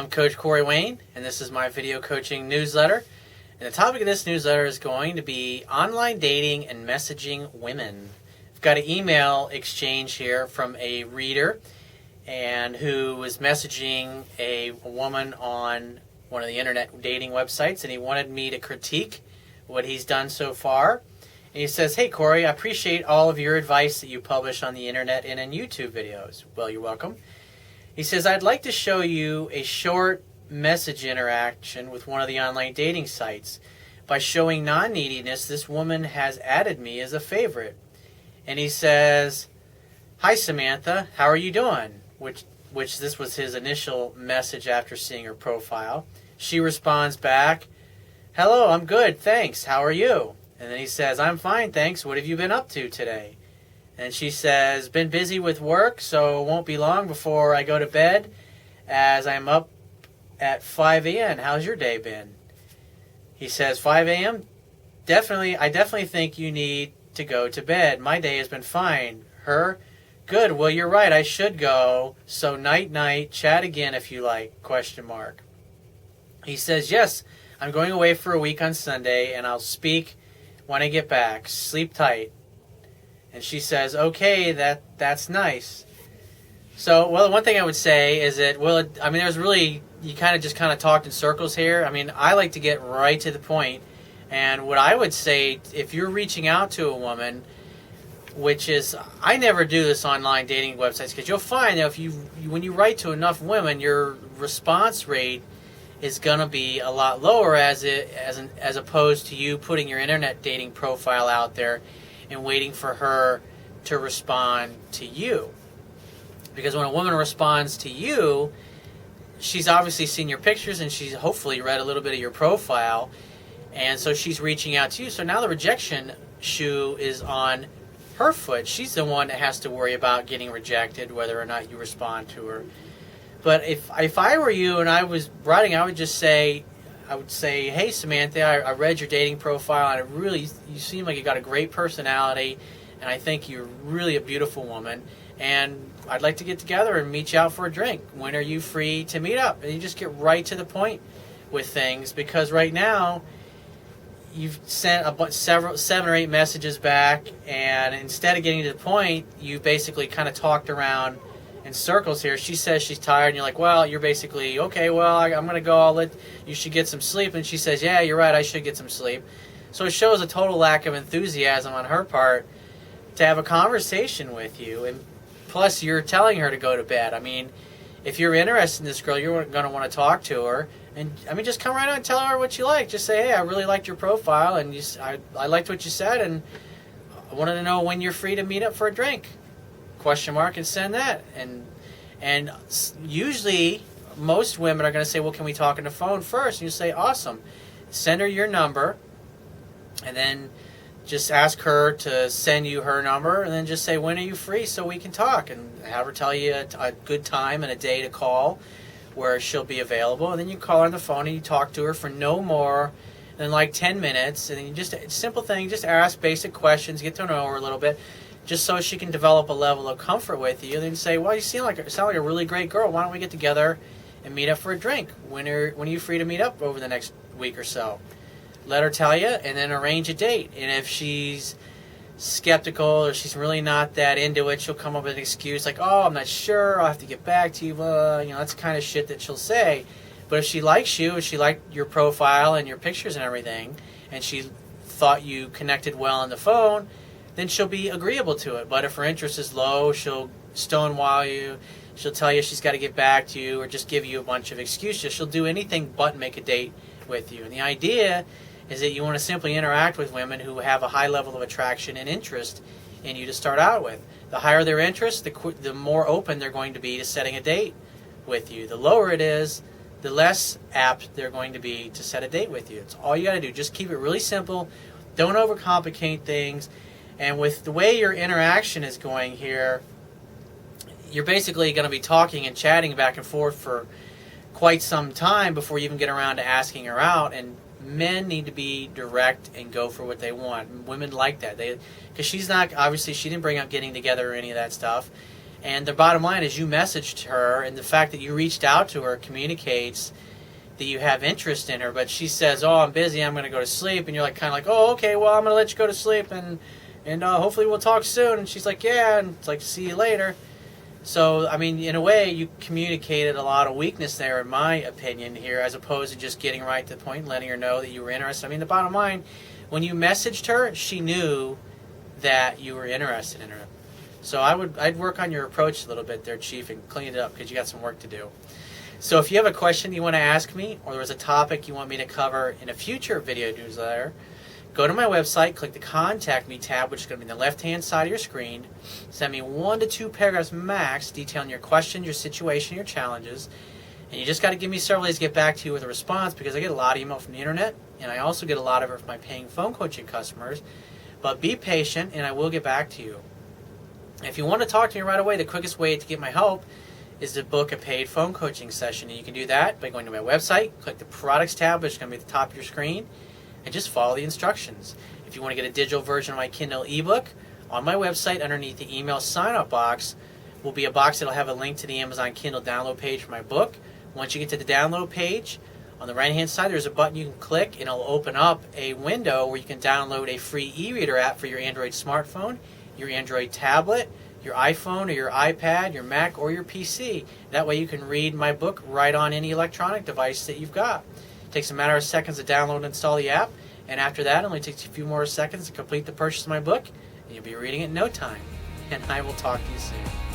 I'm Coach Corey Wayne, and this is my video coaching newsletter. And the topic of this newsletter is going to be online dating and messaging women. I've got an email exchange here from a reader and who was messaging a woman on one of the internet dating websites, and he wanted me to critique what he's done so far. And he says, "Hey Corey, I appreciate all of your advice that you publish on the internet and in YouTube videos." Well, you're welcome. He says, "I'd like to show you a short message interaction with one of the online dating sites. By showing non-neediness, this woman has added me as a favorite." And he says, "Hi Samantha, how are you doing?" Which this was his initial message after seeing her profile. She responds back, "Hello, I'm good, thanks. How are you?" And then he says, "I'm fine, thanks. What have you been up to today?" And she says, "Been busy with work, so it won't be long before I go to bed, as I'm up at 5 a.m. How's your day been?" He says, 5 a.m.? I definitely think you need to go to bed. My day has been fine. Her? Good, well you're right, I should go. So night night, chat again if you like, question mark. He says, "Yes, I'm going away for a week on Sunday, and I'll speak when I get back. Sleep tight." And she says, "Okay, that's nice." So, well, one thing I would say is that, there's really, you kind of talked in circles here. I mean, I like to get right to the point. And what I would say, if you're reaching out to a woman, which is, I never do this online dating websites, because you'll find that when you write to enough women, your response rate is going to be a lot lower as opposed to you putting your internet dating profile out there and waiting for her to respond to you. Because when a woman responds to you, she's obviously seen your pictures and she's hopefully read a little bit of your profile, and so she's reaching out to you. So now the rejection shoe is on her foot. She's the one that has to worry about getting rejected, whether or not you respond to her. But if I were you and I was writing, I would say, "Hey Samantha, I read your dating profile, and you seem like you got a great personality, and I think you're really a beautiful woman, and I'd like to get together and meet you out for a drink. When are you free to meet up?" And you just get right to the point with things, because right now you've sent seven or eight messages back, and instead of getting to the point, you basically kind of talked around in circles here. She says she's tired, and you're like, well, you're basically, okay, well, I'm going to go, you should get some sleep. And she says, yeah, you're right, I should get some sleep. So it shows a total lack of enthusiasm on her part to have a conversation with you. And plus, you're telling her to go to bed. I mean, if you're interested in this girl, you're going to want to talk to her. And, just come right out and tell her what you like. Just say, "Hey, I really liked your profile, and I liked what you said, and I wanted to know when you're free to meet up for a drink. Question mark, and send that." And usually, most women are going to say, "Well, can we talk on the phone first?" And you say, "Awesome." Send her your number, and then just ask her to send you her number, and then just say, "When are you free so we can talk?" And have her tell you a good time and a day to call where she'll be available. And then you call her on the phone and you talk to her for no more than like 10 minutes. And then you just, simple thing, just ask basic questions, get to know her a little bit, just so she can develop a level of comfort with you. And then say, "Well, you sound like a really great girl. Why don't we get together and meet up for a drink? When are you free to meet up over the next week or so?" Let her tell you, and then arrange a date. And if she's skeptical or she's really not that into it, she'll come up with an excuse like, "Oh, I'm not sure, I'll have to get back to you." That's the kind of shit that she'll say. But if she likes you, if she liked your profile and your pictures and everything, and she thought you connected well on the phone, then she'll be agreeable to it. But if her interest is low, she'll stonewall you. She'll tell you she's got to get back to you, or just give you a bunch of excuses. She'll do anything but make a date with you. And the idea is that you want to simply interact with women who have a high level of attraction and interest in you to start out with. The higher their interest, the more open they're going to be to setting a date with you. The lower it is, the less apt they're going to be to set a date with you. It's all you got to do. Just keep it really simple. Don't overcomplicate things. And with the way your interaction is going here, you're basically going to be talking and chatting back and forth for quite some time before you even get around to asking her out. And men need to be direct and go for what they want. Women like that. Because she didn't bring up getting together or any of that stuff. And the bottom line is you messaged her, and the fact that you reached out to her communicates that you have interest in her. But she says, "Oh, I'm busy. I'm going to go to sleep." And you're like, kind of like, "Oh, okay. Well, I'm going to let you go to sleep, and hopefully we'll talk soon." And she's like, "Yeah," and it's like, "See you later." So, I mean, in a way, you communicated a lot of weakness there, in my opinion, here, as opposed to just getting right to the point and letting her know that you were interested. I mean, the bottom line, when you messaged her, she knew that you were interested in her. So I'd work on your approach a little bit there, Chief, and clean it up because you got some work to do. So if you have a question you want to ask me, or there's a topic you want me to cover in a future video newsletter, go to my website, click the Contact Me tab, which is going to be on the left-hand side of your screen. Send me 1 to 2 paragraphs max detailing your question, your situation, your challenges. And you just got to give me several days to get back to you with a response, because I get a lot of email from the internet, and I also get a lot of it from my paying phone coaching customers. But be patient, and I will get back to you. If you want to talk to me right away, the quickest way to get my help is to book a paid phone coaching session. And you can do that by going to my website, click the Products tab, which is going to be at the top of your screen, and just follow the instructions. If you want to get a digital version of my Kindle ebook, on my website, underneath the email sign-up box, will be a box that will have a link to the Amazon Kindle download page for my book. Once you get to the download page, on the right-hand side, there's a button you can click, and it'll open up a window where you can download a free e-reader app for your Android smartphone, your Android tablet, your iPhone or your iPad, your Mac, or your PC. That way you can read my book right on any electronic device that you've got. It takes a matter of seconds to download and install the app, and after that it only takes a few more seconds to complete the purchase of my book, and you'll be reading it in no time. And I will talk to you soon.